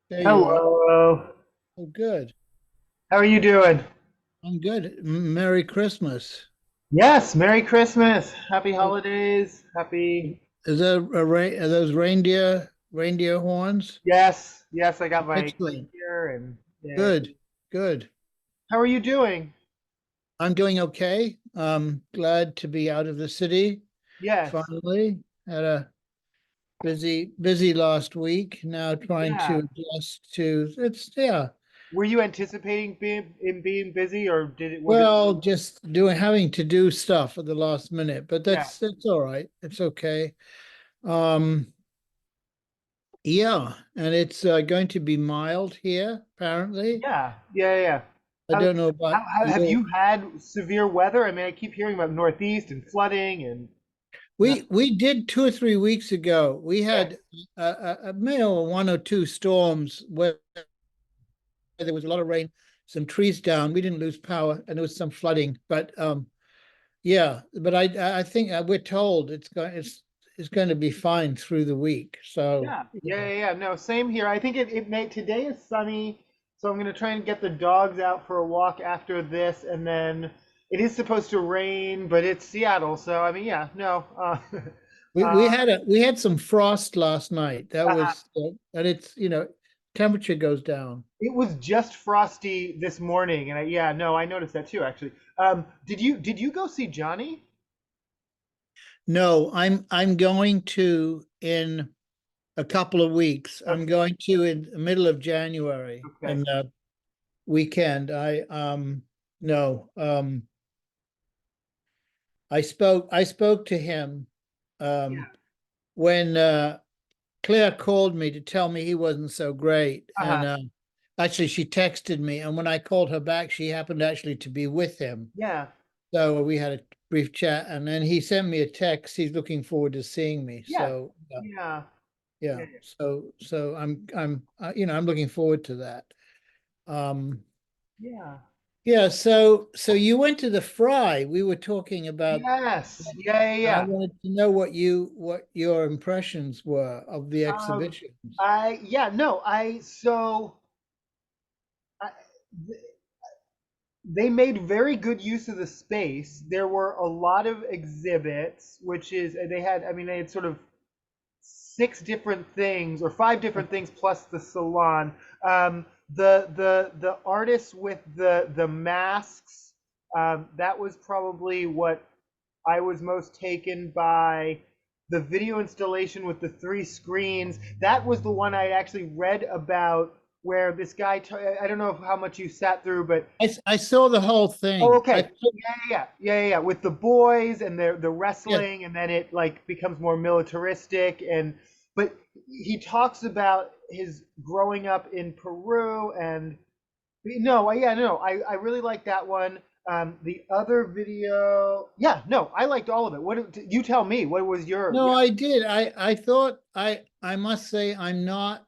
There you are. Hello. Oh, good. How are you doing? I'm good. Merry Christmas. Yes, Merry Christmas. Happy holidays. Happy. Is that are those reindeer horns? Yes, I got my Excellent. here and yeah. Good. Good. How are you doing? I'm doing okay. Glad to be out of the city Yes. finally. Had a busy last week. Now trying Yeah. to adjust to it's yeah. Were you anticipating being busy or was it? Well, just doing having to do stuff at the last minute, but Yeah. that's all right. It's okay. Um, yeah, and it's going to be mild here, apparently. Yeah. I don't know about Have your. you had severe weather? I mean, I keep hearing about Northeast and flooding and no. We did 2 or 3 weeks ago. We Yes. had maybe one or two storms where there was a lot of rain, some trees down. We didn't lose power, and there was some flooding. But yeah, but I think we're told it's going to be fine through the week. So yeah. Yeah. No, same here. I think it may today is sunny, so I'm gonna try and get the dogs out for a walk after this, and then it is supposed to rain, but it's Seattle, so I mean, yeah, no. We Uh, had some frost last night. That uh, was and it's temperature goes down. it was just frosty this morning, and yeah, no, I noticed that too, actually. Did you go see Johnny? No, I'm going to in a couple of weeks. I'm Okay, going to in the middle of January okay, and weekend. I no I spoke to him um yeah, when Claire called me to tell me he wasn't so great, and uh-huh, actually she texted me, and when I called her back, she happened actually to be with him. yeah, So we had a brief chat, and then he sent me a text. He's looking forward to seeing me. yeah, So yeah, yeah. yeah. So I'm looking forward to that. Um, Yeah. yeah. So you went to the Fry. We were talking about. Yes, yeah, I yeah. wanted to know what your impressions were of the exhibitions. Yeah, no, I, th- they made very good use of the space. There were a lot of exhibits, which is they had, I mean, they had sort of six different things or five different things plus the salon. The artists with the masks, that was probably what I was most taken by. The video installation with the three screens. That was the one I actually read about where this guy, I don't know how much you sat through, but I saw the whole oh, thing. okay. Yeah. With the boys and the Yeah, wrestling, and then it like becomes more militaristic. And but he talks about his growing up in Peru, and no, yeah, no, I really like that one. The other video, yeah, no, I liked all of it. What you tell me? What was your? no, Yeah, I did. I thought I must say I'm not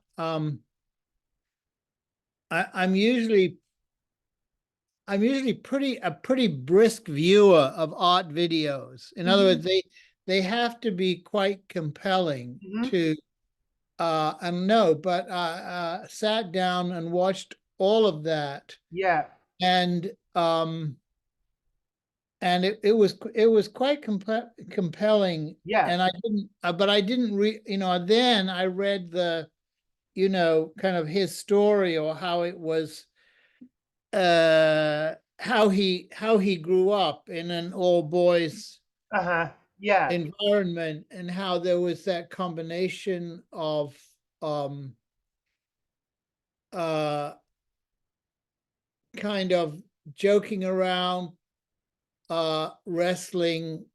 I'm usually pretty brisk viewer of art videos. In other hmm words, they have to be quite compelling hmm to and no, but sat down and watched all of that, yeah, and it was quite compelling, yeah, and I didn't but I didn't then I read the kind of his story, or how it was how he grew up in an all boys yeah, environment, and how there was that combination of um uh kind of joking around, wrestling,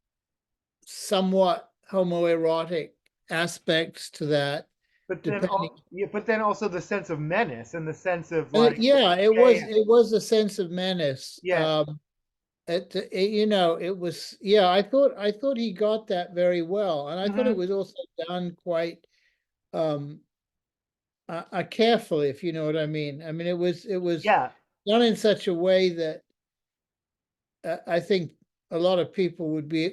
somewhat homoerotic aspects to that, but then depending. yeah, but then also the sense of menace and the sense of like, Yeah, okay, it was a sense of menace. yeah, You know, it was, yeah, I thought he got that very well. And I thought it hmm was also done quite um carefully, if you know what I mean. I mean, it was yeah. done in such a way that I think a lot of people would be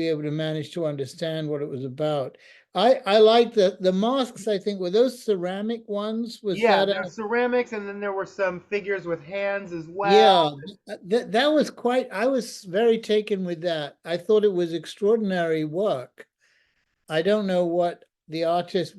able to manage to understand what it was about. I like the masks, I think, were those ceramic ones? Was Yeah, that there's ceramics, and then there were some figures with hands as well. yeah, that was quite, I was very taken with that. I thought it was extraordinary work. I don't know where the artist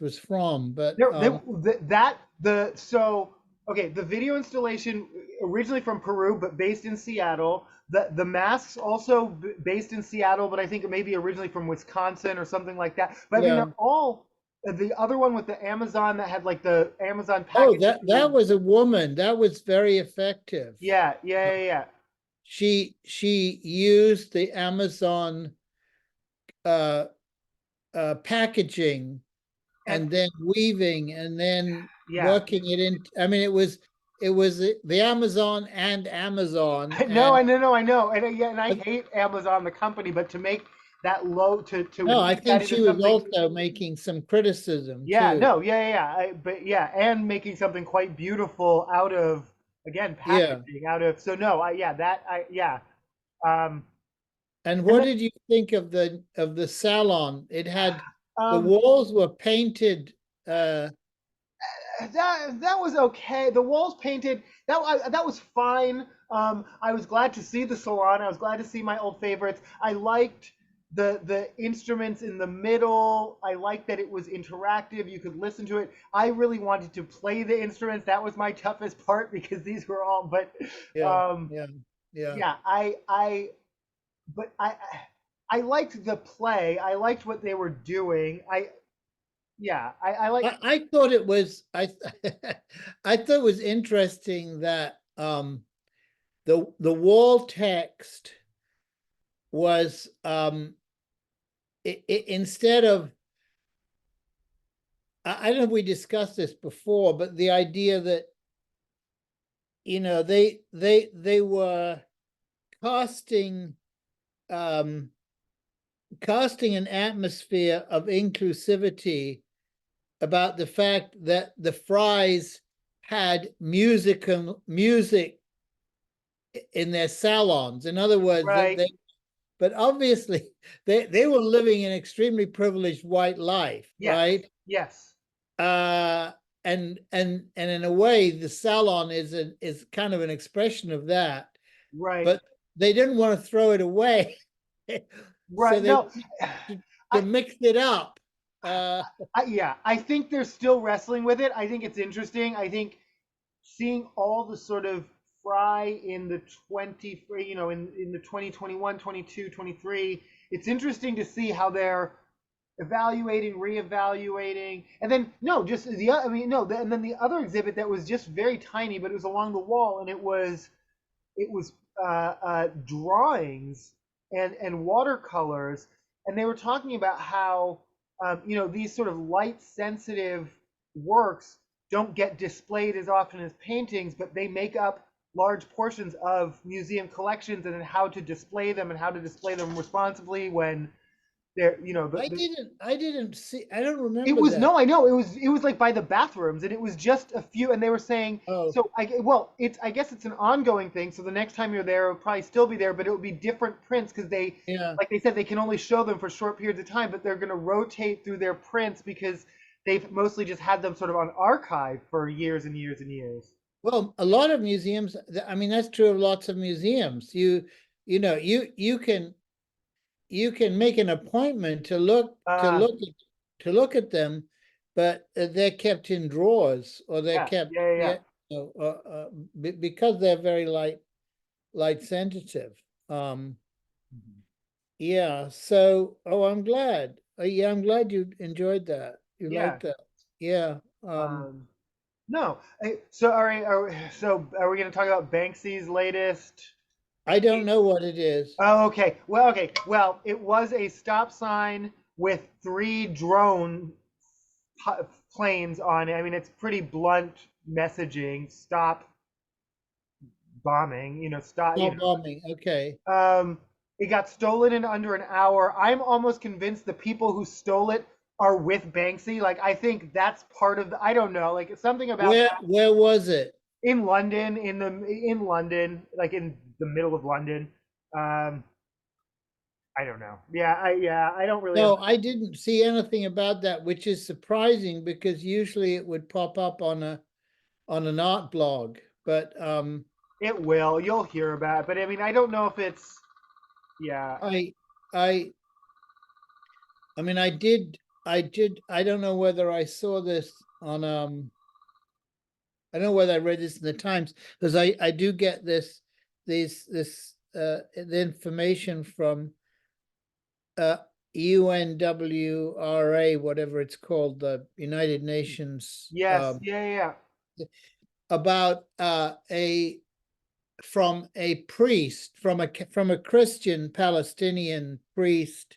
was from, but The so okay, the video installation originally from Peru, but based in Seattle. The masks also based in Seattle, but I think maybe originally from Wisconsin or something like that. But I mean, yeah. they're all the other one with the Amazon that had like the Amazon Oh, package. that was a woman. That was very effective. Yeah, yeah, yeah, yeah. She used the Amazon uh packaging And and then weaving and then yeah, working it in. I mean, it was the Amazon and Amazon no, and I know, and yeah, and I hate Amazon the company, but to make that low to no, I make that think into she was something. also making some criticism Yeah, too. no, yeah, yeah, yeah. But yeah, and making something quite beautiful out of again Yeah. packaging out of. So no, I yeah that I yeah. Um, And and what then did you think of the salon? It had the um, walls were painted. Uh, that was okay. The walls painted. That was fine. I was glad to see the salon. I was glad to see my old favorites. I liked the instruments in the middle. I liked that it was interactive. You could listen to it. I really wanted to play the instruments. That was my toughest part because these were all. But yeah, um, yeah, yeah. yeah, but I liked the play. I liked what they were doing. Yeah, I like. I thought it was I thought it was interesting that the wall text was instead of I don't know if we discussed this before, but the idea that you know they were casting um casting an atmosphere of inclusivity about the fact that the Fries had music in their salons. In other words, Right. but obviously they were living an extremely privileged white life, Yes. right? Yes. Uh, and in a way, the salon is kind of an expression of that. Right. But they didn't want to throw it away, so Right. they No. to I, mix it up. Uh, yeah, I think they're still wrestling with it. I think it's interesting. I think seeing all the sort of fry in the 20, in the 2021, 22, 23, it's interesting to see how they're evaluating, reevaluating, and then no, just I mean, no, and then the other exhibit that was just very tiny, but it was along the wall, and it was drawings and watercolors, and they were talking about how these sort of light sensitive works don't get displayed as often as paintings, but they make up large portions of museum collections, and then how to display them and how to display them responsibly when they're I didn't see. I don't it remember was that. no, I know it was like by the bathrooms, and it was just a few, and they were saying Oh, so. I guess it's an ongoing thing. So the next time you're there, it'll probably still be there, but it will be different prints because yeah. like they said, they can only show them for short periods of time, but they're going to rotate through their prints because they've mostly just had them sort of on archive for years and years and years. Well, a lot of museums. I mean, that's true of lots of museums. You know, you can make an appointment Uh, to look at them, but they're kept in drawers or they're yeah, kept yeah, yeah, yeah. yeah, because they're very light sensitive. Yeah. So, oh, I'm glad. Yeah, I'm glad you enjoyed that. You Yeah. liked that. Yeah. Um, no. So, all right. So, are we going to talk about Banksy's latest? I don't know what it is. Oh, okay. Well, okay. Well, it was a stop sign with three drone planes on it. I mean, it's pretty blunt messaging. Stop bombing. Stop. Not bombing. Okay. It got stolen in under an hour. I'm almost convinced the people who stole it are with Banksy. Like, I think that's part of the. I don't know. Like, something about that Where was it? in London, in London, like in the middle of London. Um, I don't know. I don't really. No, I didn't see anything about that, which is surprising because usually it would pop up on an art blog. But It will. You'll hear about it, but I mean, I don't know if it's. Yeah. I I I mean I don't know whether I saw this on I don't know whether I read this in the Times because I do get this the information from UNWRA, whatever it's called, the United Nations, Yes. Yeah. about a from a priest, from a Christian Palestinian priest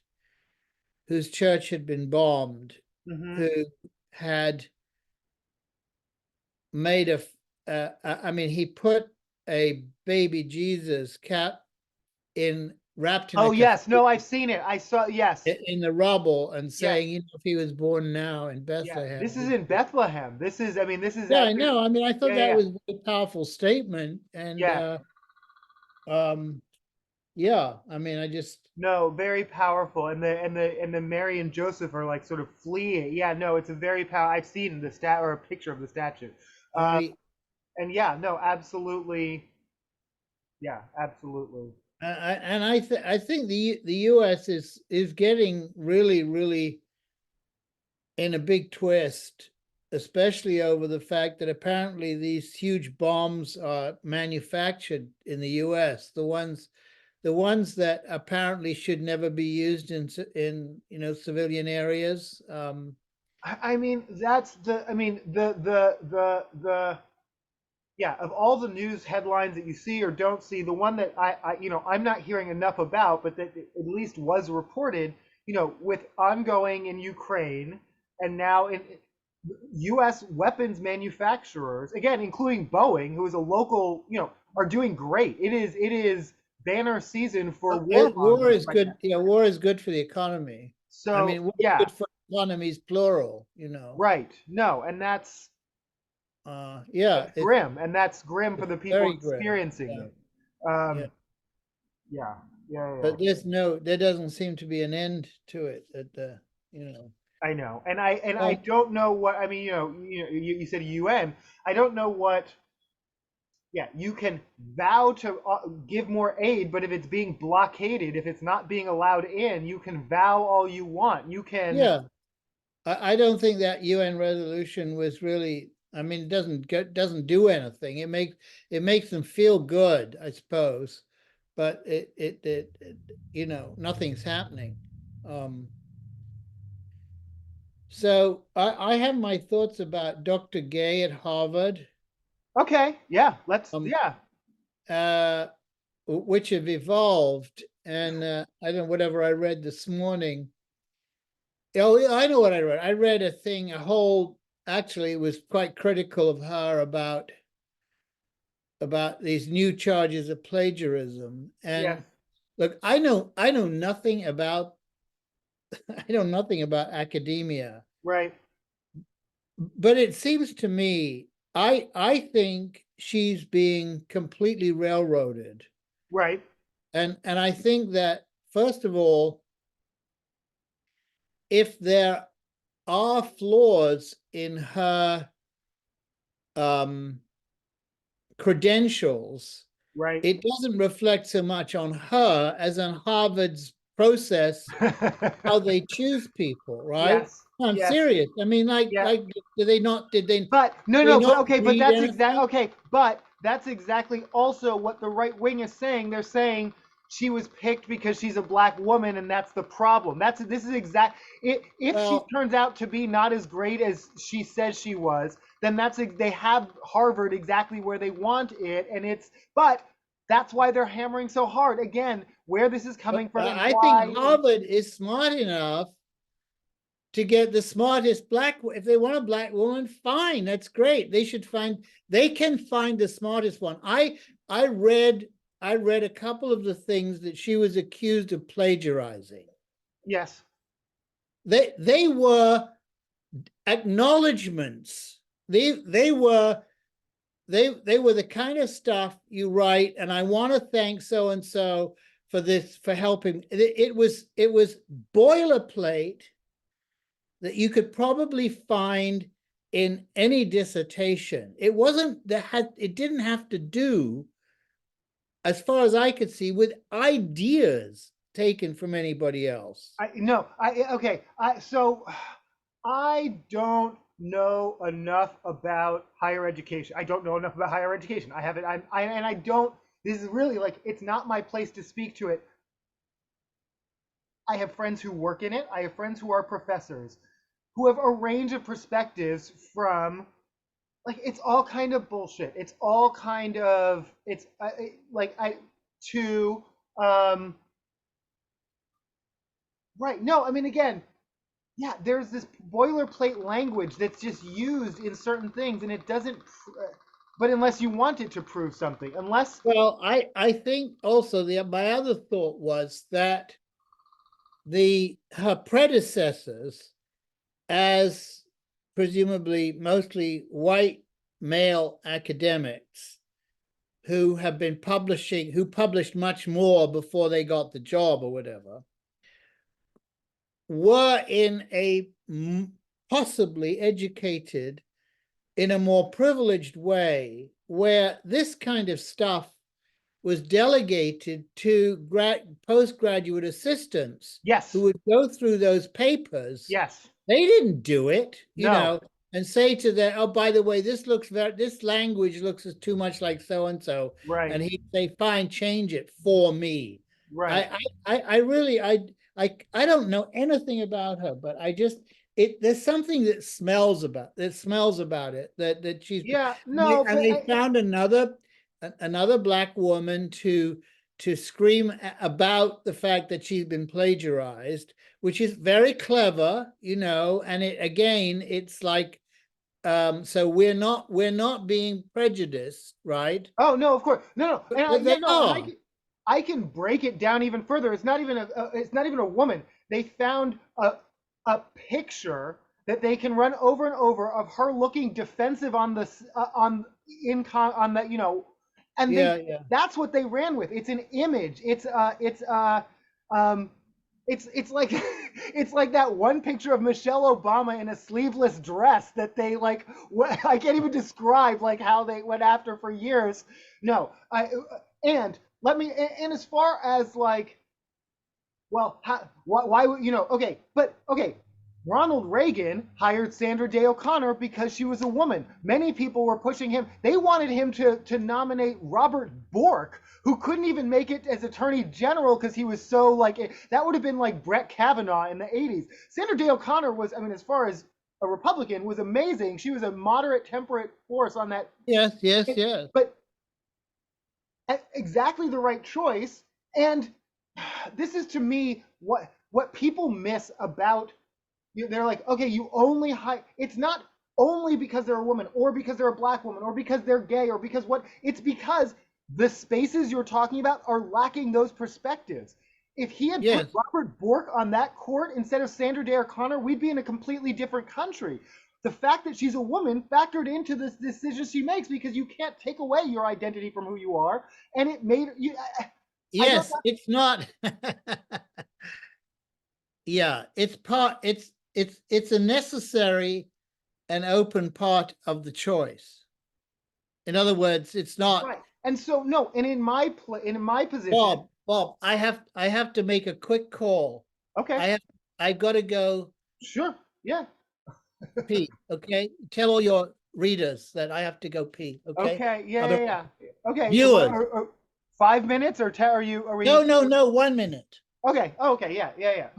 whose church had been bombed, Hmm. who had made I mean, he put a baby Jesus cat in wrapped in a Oh yes. No, I've coffin seen it. I saw. Yes. in the rubble and Yes. saying, if he was born now in Yeah. Bethlehem. This is in Bethlehem. This is. I mean, this is Yeah, at. I know. I mean, I thought Yeah. that Yeah. was a very powerful statement. And Yeah. um, yeah, I mean, I just, No, very powerful. And the Mary and Joseph are like sort of fleeing. Yeah. No, it's a very power. I've seen the stat or a picture of the statue. Uh, I, and yeah. No. Absolutely. Yeah. Absolutely. and I think the U.S. is getting really, really in a big twist, especially over the fact that apparently these huge bombs are manufactured in the U.S. The ones that apparently should never be used in civilian areas. I mean, that's the. I mean, the. Yeah, of all the news headlines that you see or don't see, the one that I'm not hearing enough about, but that at least was reported, with ongoing in Ukraine and now in U.S. weapons manufacturers, again, including Boeing, who is a local, are doing great. It is banner season for War warmongers is right now. good. Yeah, war is good for the economy. I So mean, war is yeah, good for economies, plural. right. No, and Yeah, that's grim, and that's grim for it's the people very grim. experiencing Yeah, it. yeah. Um, yeah, yeah. But there doesn't seem to be an end to it. You know. I know, and I Well, don't know what I mean. You said UN. I don't know what. Yeah, you can vow to give more aid, but if it's being blockaded, if it's not being allowed in, you can vow all you want. You can. yeah. I don't think that UN resolution was really. I mean, it doesn't do anything. It makes them feel good, I suppose, but nothing's happening. Um, so I have my thoughts about Dr. Gay at Harvard, Okay, yeah, let's. um, Yeah, uh, which have evolved, and I don't know whatever I read this morning. Oh, yeah, I know what I read. I read a thing, actually, it was quite critical of her about these new charges of plagiarism. yes, And look, I know nothing about I know nothing about academia, right, but it seems to me I think she's being completely railroaded. right, And I think that first of all, if there are flaws in her um credentials, right. it doesn't reflect so much on her as on Harvard's process, how they choose people, right? Yes, No, I'm yes, serious. I mean, yeah. did they not, did they, But no, they no, but not okay, but read that's exact. anything? Okay, but that's exactly also what the right wing is saying. They're saying she was picked because she's a black woman, and that's the problem. This is exact. If she Well, turns out to be not as great as she says she was, then they have Harvard exactly where they want it, and it's. But that's why they're hammering so hard. Again, where this is coming from and I think why. Harvard is smart enough to get the smartest black. If they want a black woman, fine, that's great. They can find the smartest one. I read a couple of the things that she was accused of plagiarizing. Yes. They were acknowledgments. They were the kind of stuff you write, and I want to thank so and so for this, for helping. It was boilerplate that you could probably find in any dissertation. It wasn't that it didn't have to do, as far as I could see, with ideas taken from anybody else. So I don't know enough about higher education. I don't know enough about higher education. I haven't. And I don't. This is really like, it's not my place to speak to it. I have friends who work in it. I have friends who are professors who have a range of perspectives from, like, it's all kind of bullshit. It's all kind of, it's like I to right. No, I mean, again, yeah, there's this boilerplate language that's just used in certain things, and it doesn't. But unless you want it to prove something, unless. Well, I think also my other thought was that her predecessors, as presumably mostly white male academics who published much more before they got the job or whatever, were in a possibly educated in a more privileged way, where this kind of stuff was delegated to postgraduate assistants who Yes. would go through those papers. Yes. They didn't do it, No. and say to them, "Oh, by the way, this language looks too much like so and so," Right. and he'd say, "Fine, change it for me." Right. I really, I don't know anything about her, but there's something that smells about it, that she's, Yeah. No. and But they found another black woman to scream about the fact that she's been plagiarized, which is very clever, and it's like, so we're not being prejudiced, right? oh no, of course, no, no, and But yeah, they no, and are. I can break it down even further. It's not even a woman. They found a picture that they can run over and over of her looking defensive on the on that, and Yeah, they yeah. that's what they ran with. It's an image. Um it's like it's like that one picture of Michelle Obama in a sleeveless dress that they like. I can't even describe like how they went after for years. No, and let me, and as far as like, well, why would Okay, but okay. Ronald Reagan hired Sandra Day O'Connor because she was a woman. Many people were pushing him. They wanted him to nominate Robert Bork, who couldn't even make it as Attorney General because he was so like, that would have been like Brett Kavanaugh in the 80s. Sandra Day O'Connor was, I mean, as far as a Republican, was amazing. She was a moderate, temperate force on that. Yes, yes, yes. But exactly the right choice. And this is, to me, what people miss about you. They're like, okay, you only hire. It's not only because they're a woman, or because they're a black woman, or because they're gay, or because what. It's because the spaces you're talking about are lacking those perspectives. If he had put Yes. Robert Bork on that court instead of Sandra Day O'Connor, we'd be in a completely different country. The fact that she's a woman factored into this decision she makes, because you can't take away your identity from who you are, and it made you. I don't. Yes, it's not. Yeah, it's a necessary and open part of the choice. In other words, it's not. Right. And so no, and in my position. Bob, I have to make a quick call. Okay. I have I gotta go Sure. Yeah. pee. Okay, tell all your readers that I have to go pee. Okay, Okay. Yeah. other Yeah. Yeah. Okay. viewers. 5 minutes or are you? Are No, we? no, no. 1 minute. Okay. Oh, okay. Yeah. Yeah. Yeah.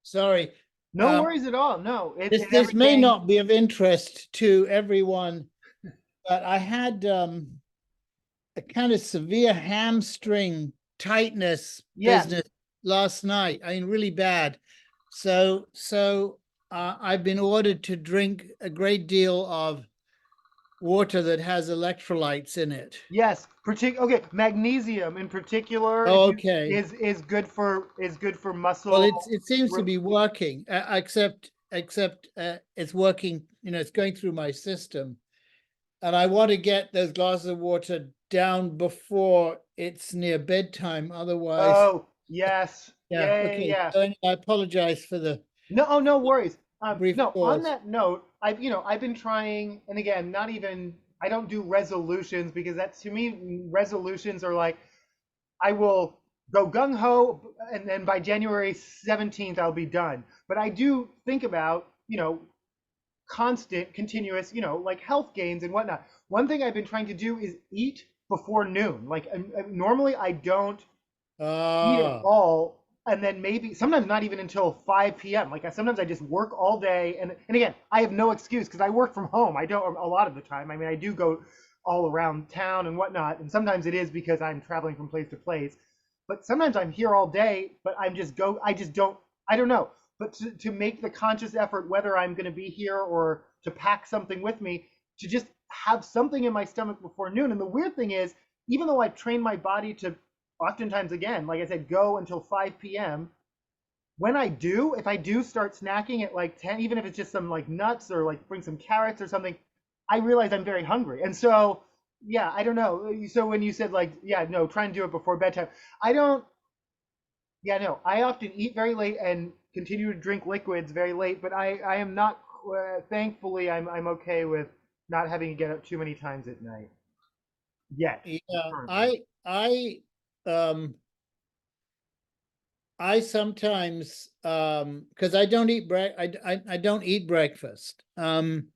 Sorry. No Um, worries at all. No, this it this may everything. not be of interest to everyone, but I had a kind of severe hamstring tightness Yes, business last night. I mean, really bad. So I've been ordered to drink a great deal of water that has electrolytes in it. yes. Okay, magnesium in particular, if Oh, you okay. is good for Well, muscle. it seems to be working, except it's working. It's going through my system, and I want to get those glasses of water down before it's near bedtime. Otherwise, Oh, yes. yeah. Yeah, yeah, Okay. yeah. So anyway, I apologize for the No, oh, no worries. brief No, on pause. that note, I've been trying, and again, not even, I don't do resolutions because that's to me, resolutions are like, I will go gung ho, and then by January 17th, I'll be done. But I do think about, constant, continuous, like health gains and whatnot. One thing I've been trying to do is eat before noon. Like, normally I don't eat at Ah, all, and then maybe sometimes not even until 5 p.m. Like sometimes I just work all day, and again, I have no excuse because I work from home. I don't a lot of the time. I mean, I do go all around town and whatnot, and sometimes it is because I'm traveling from place to place. But sometimes I'm here all day, but I just don't. I don't know. But to make the conscious effort, whether I'm going to be here or to pack something with me, to just have something in my stomach before noon. And the weird thing is, even though I've trained my body to oftentimes, again, like I said, go until 5 p.m. When I do, if I do start snacking at like 10, even if it's just some like nuts or like bring some carrots or something, I realize I'm very hungry. And so, yeah, I don't know. So when you said like, yeah, no, try and do it before bedtime, I don't, yeah, no, I often eat very late and continue to drink liquids very late, but I am not, thankfully, I'm okay with not having to get up too many times at night yet, yeah. currently. Um, I sometimes because I don't eat I don't eat breakfast. I'm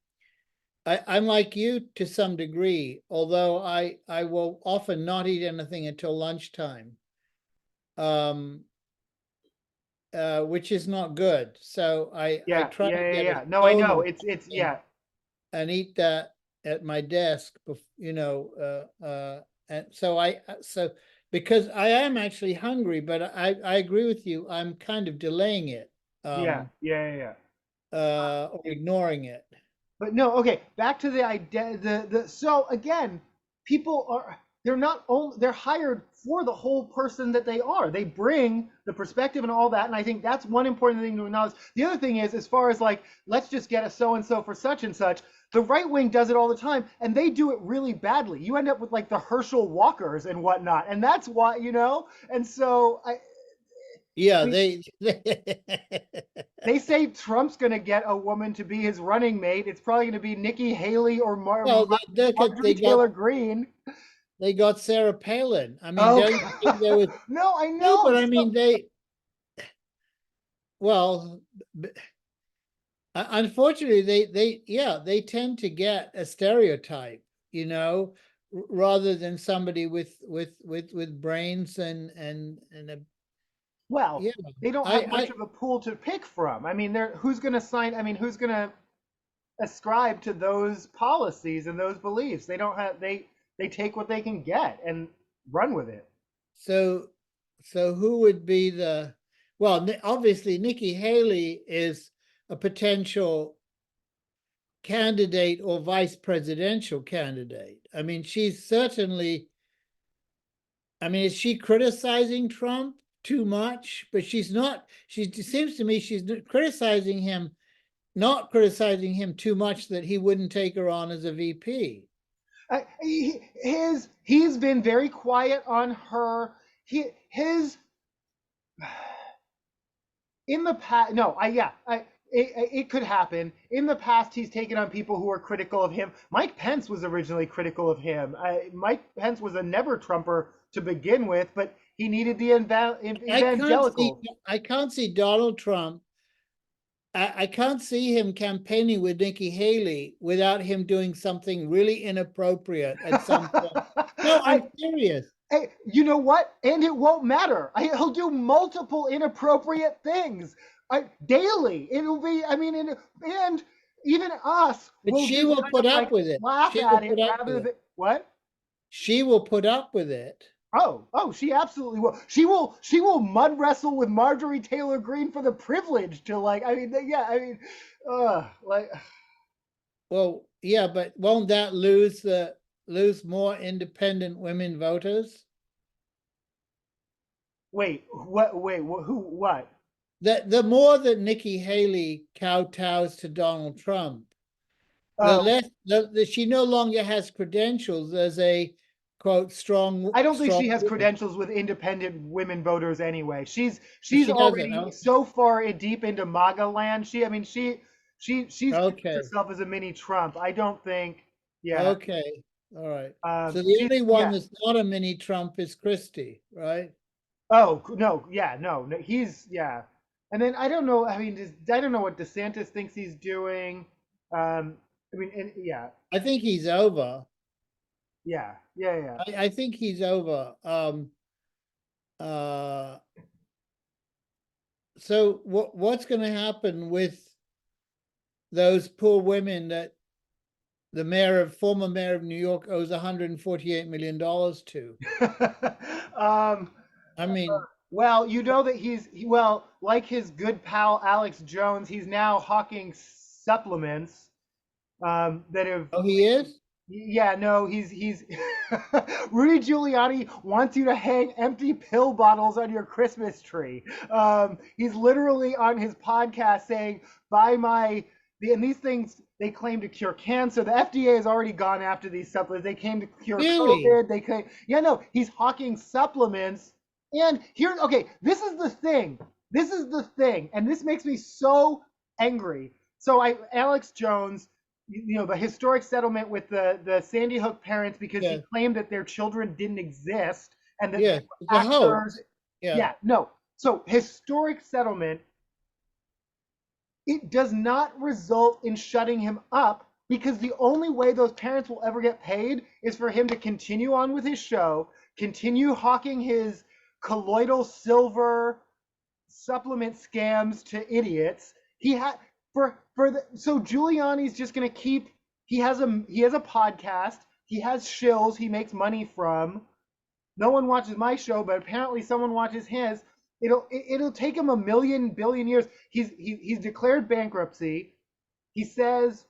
like you to some degree, although I will often not eat anything until lunchtime, um, which is not good. So I Yeah, try yeah, to yeah, get a yeah. No, I stone know. of It's, something yeah. and eat that at my desk. And so because I am actually hungry, but I agree with you. I'm kind of delaying it, Yeah, um, yeah, yeah, yeah. or ignoring it. But no, okay, back to the idea. So again, people are they're not only they're hired for the whole person that they are. They bring the perspective and all that, and I think that's one important thing to acknowledge. The other thing is, as far as like, let's just get a so and so for such and such. The right wing does it all the time, and they do it really badly. You end up with like the Herschel Walkers and whatnot, and that's why, And so I Yeah, mean, they they say Trump's going to get a woman to be his running mate. It's probably going to be Nikki Haley or well, Marjorie Taylor Greene. they got Sarah Palin. I mean, Oh, don't you think there was no, I no, know. but I So, mean well, unfortunately, they tend to get a stereotype, rather than somebody with brains and well, yeah, they don't have much I of a pool to pick from. I mean, who's going to sign? I mean, who's going to ascribe to those policies and those beliefs? They don't have. They take what they can get and run with it. so so who would be the well, obviously Nikki Haley is a potential candidate or vice presidential candidate. I mean, she's certainly, I mean, is she criticizing Trump too much? But she's not, she seems to me she's not criticizing him too much that he wouldn't take her on as a VP. He's been very quiet on her. His in the past, no, I yeah, it could happen. In the past, he's taken on people who are critical of him. Mike Pence was originally critical of him. Mike Pence was a never Trumper to begin with, but he needed the I can't see evangelicals. I can't see Donald Trump. I can't see him campaigning with Nikki Haley without him doing something really inappropriate at some point. No, I'm I, serious. Hey, you know what? And it won't matter. He'll do multiple inappropriate things daily. It'll be, I mean, and even us But will she just will kind put of up like with it. laugh She will at it put up with rather it. than what? She will put up with it. Oh, she absolutely will. She will mud wrestle with Marjorie Taylor Greene for the privilege to like. I mean, yeah. I mean, like, Well, yeah, but won't that lose more independent women voters? wait, what? Wait, who? What? The more that Nikki Haley kowtows to Donald Trump, the Oh, less she no longer has credentials as a quote I don't think strong she has woman. credentials with independent women voters anyway. She's She doesn't. already Huh? so far deep into MAGA land. I mean, she's convinced Okay. herself as a mini Trump. I don't think. Yeah. Okay. All right. So the She's only one yeah. that's not a mini Trump is Christie, right? Oh no, yeah, no, he's yeah. And then I don't know. I mean, I don't know what DeSantis thinks he's doing. I mean, yeah, I think he's over. yeah. I think he's over. Uh, so what's going to happen with those poor women that the former mayor of New York owes $148 million to? um, I mean, well, you know that well, like his good pal Alex Jones, he's now hawking supplements that have oh, he is? yeah, no, he's Rudy Giuliani wants you to hang empty pill bottles on your Christmas tree. He's literally on his podcast saying, "Buy and these things they claim to cure cancer. The FDA has already gone after these supplements. They came to cure Really? COVID. They came, yeah, no, he's hawking supplements. And here, okay, this is the thing. This is the thing, and this makes me so angry. So Alex Jones, the historic settlement with the Sandy Hook parents because he Yeah. claimed that their children didn't exist and that they Yeah. It's were a actors. hoax. Yeah. Yeah, no. So historic settlement, it does not result in shutting him up because the only way those parents will ever get paid is for him to continue on with his show, continue hawking his colloidal silver supplement scams to idiots. He had so Giuliani's just gonna keep. He has a podcast. He has shills. He makes money from. No one watches my show, but apparently someone watches his. It'll take him a million billion years. He's declared bankruptcy. He says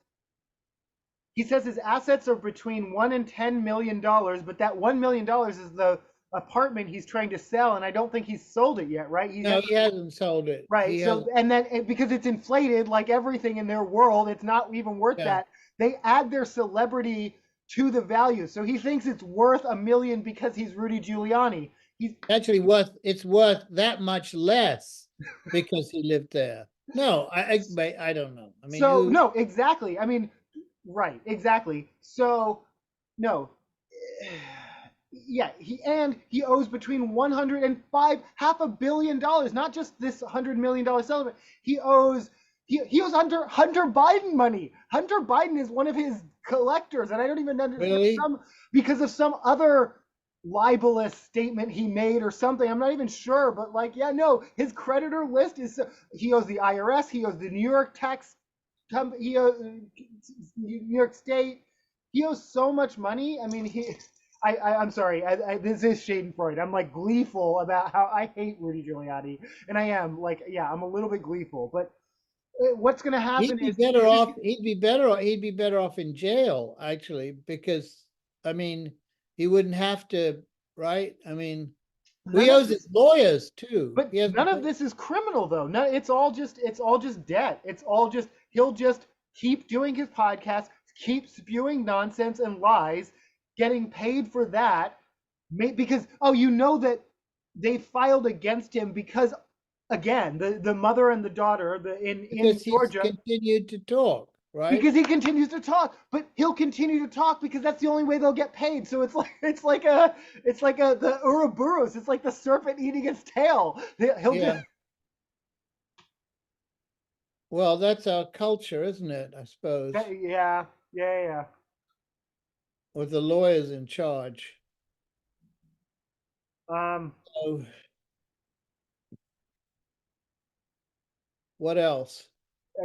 his assets are between $1 and $10 million, but that $1 million is the apartment he's trying to sell, and I don't think he's sold it yet, right? No, he hasn't sold it. Right. He So, hasn't. and then because it's inflated, like everything in their world, it's not even worth Yeah. that. They add their celebrity to the value. So he thinks it's worth a million because he's Rudy Giuliani. He's Actually it's worth that much less because he lived there. No, I don't know. I mean, so who no, exactly. I mean, right, exactly. So no. Yeah, he owes between 100 and $500 million, not just this $100 million settlement. He owes Hunter Biden money. Hunter Biden is one of his collectors, and I don't even understand really? because of some other libelous statement he made or something. I'm not even sure, but like, yeah, no, his creditor list is he owes the IRS, he owes the New York tax company, he owes New York State. He owes so much money. I mean, I'm sorry. This is Schadenfreude. I'm like gleeful about how I hate Rudy Giuliani, and I am like, yeah, I'm a little bit gleeful. But what's going to happen He'd be is better off. He'd be better off in jail, actually, because I mean, he wouldn't have to, right? I mean, none he of owes his this, lawyers too. but He has none of this is criminal though. No, it's all just debt. It's all just he'll just keep doing his podcast, keep spewing nonsense and lies, getting paid for that. Because that they filed against him again the mother and the daughter in because he's Georgia. continued to talk, right? Because he continues to talk, but he'll continue to talk because that's the only way they'll get paid. So it's like the Ouroboros. It's like the serpent eating its tail. He'll just Yeah. Well, that's our culture, isn't it? I suppose. yeah, yeah, yeah. With the lawyers in charge. Um, So what else?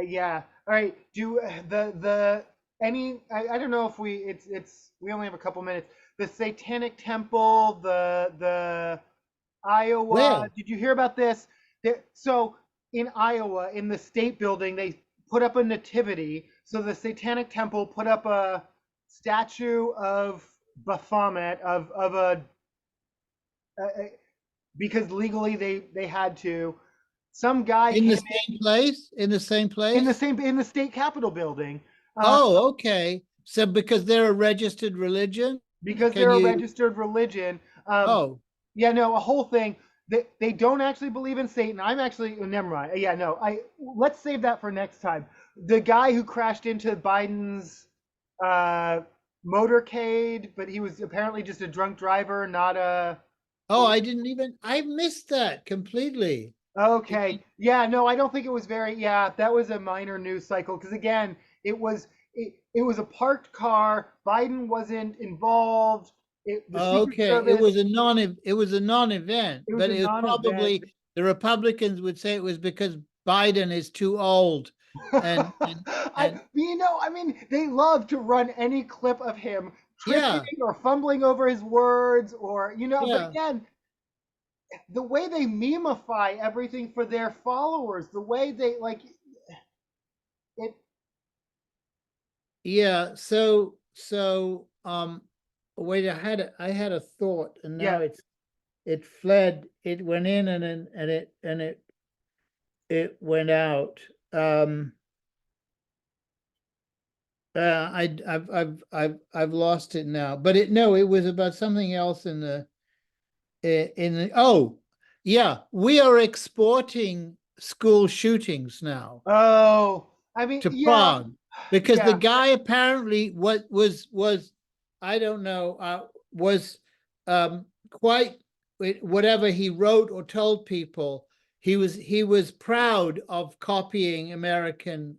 yeah. All right. Do the any? I don't know if it's we only have a couple minutes. The Satanic Temple, the Iowa. Where? Did you hear about this? So in Iowa, in the state building, they put up a nativity. So the Satanic Temple put up a statue of Baphomet of a because legally they had to. Some guy In the came same place? In the same place? in the state capitol building. Uh, Oh, okay. So because they're a registered religion, because can they're a you? registered religion. Oh, Yeah, no, a whole thing. They don't actually believe in Satan. I'm actually never mind. Yeah, no, I let's save that for next time. The guy who crashed into Biden's uh, motorcade, but he was apparently just a drunk driver, not a. oh, I missed that completely. Okay, yeah, no, I don't think it was very. Yeah, that was a minor news cycle because again, it was a parked car. Biden wasn't involved. The Secret Okay, Service. it was a non-event, It was but a it was non-event. probably the Republicans would say it was because Biden is too old and and I mean, they love to run any clip of him tripping yeah, or fumbling over his words or, but yeah, again, the way they memify everything for their followers, the way they like it, yeah. Wait, I had a thought and now yeah, it fled. It went in and it went out. Um I've lost it now. But it was about something else in the oh yeah, we are exporting school shootings now oh, I mean, to yeah, Prague because the yeah, guy apparently what was I don't know was quite whatever he wrote or told people he was proud of copying American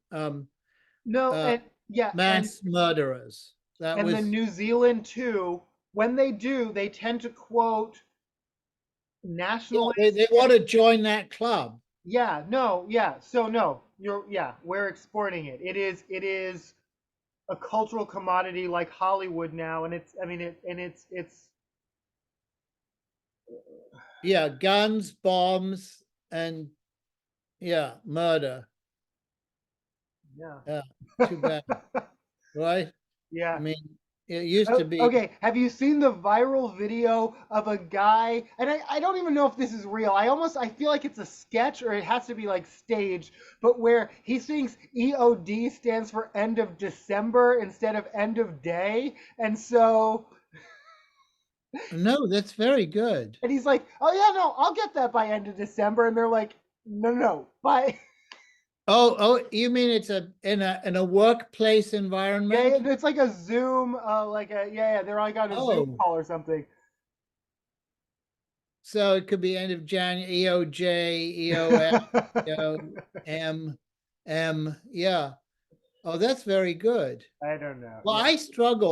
no, uh, and yeah, mass murderers. That and the was New Zealand too, when they do, they tend to quote yeah. They nationalists. want to join that club. Yeah, no, yeah. So no, we're exporting it. It is a cultural commodity like Hollywood now, and it's I mean it and it's Yeah, guns, bombs, and yeah, murder. yeah. Yeah, too bad, right? I Yeah. mean, it used to Oh, be. okay, have you seen the viral video of a guy? And I don't even know if this is real. I feel like it's a sketch or it has to be like staged, but where he thinks EOD stands for end of December instead of end of day. And so No, that's very good. and he's like, "Oh yeah, no, I'll get that by end of December." And they're like, "No, no, no, by Oh, you mean it's in a workplace yeah, environment? it's like a Zoom, yeah, they're like on a Zoom Oh, call or something." so it could be end of January, EOJ, EOF, EOM, M. Yeah. Oh, that's very good. I don't know. Well, Yeah.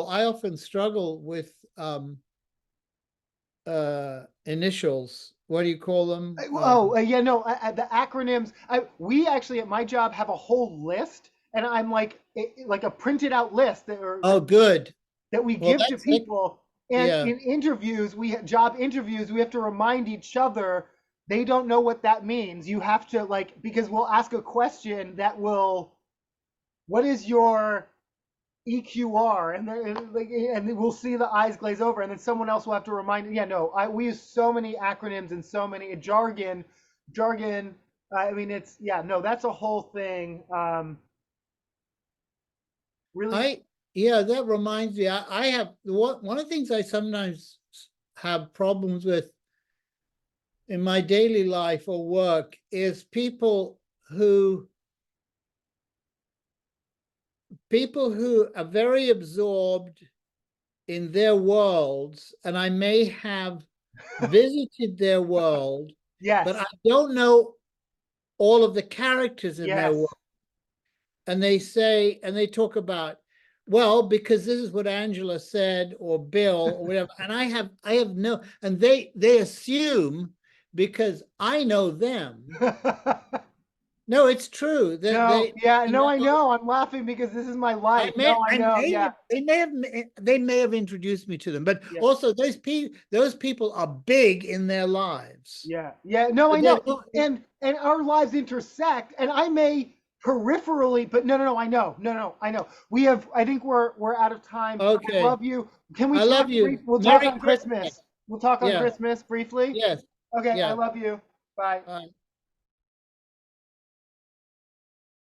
I often struggle with initials. What do you call them? Yeah, no, the acronyms. We actually at my job have a whole list, and I'm like a printed out list Oh, good. that we Well, give to people. And yeah. in interviews, job interviews, we have to remind each other they don't know what that means. You have to because we'll ask a question that will, what is your EQR, and and we'll see the eyes glaze over, and then someone else will have to remind. Yeah, no, we use so many acronyms and so many jargon. I mean, it's yeah, no, that's a whole thing. Really, I yeah, that reminds me. I have one of the things I sometimes have problems with in my daily life or work is people who people who are very absorbed in their worlds, and I may have visited their world, but I Yes. don't know all of the characters in their world. Yes. And they say, and they talk about, well, because this is what Angela said, or Bill, or whatever. And I have no, and they assume because I know them. No, it's true that No, they, yeah, and no, I know. I'm laughing because this is my life. No, I I know. may Yeah. have, they may have introduced me to them, but Yeah. also those people are big in their lives. Yeah. Yeah. No, I But they're know. not, And our lives intersect, and I may peripherally, but no, no, no, I know. No, no, I know. I think we're out of time. I okay. love you. Can we I talk love you. We'll talk Merry on Christmas. Christmas. We'll talk on Yeah. Christmas briefly. Yes. Okay, I Yeah. love you. Bye.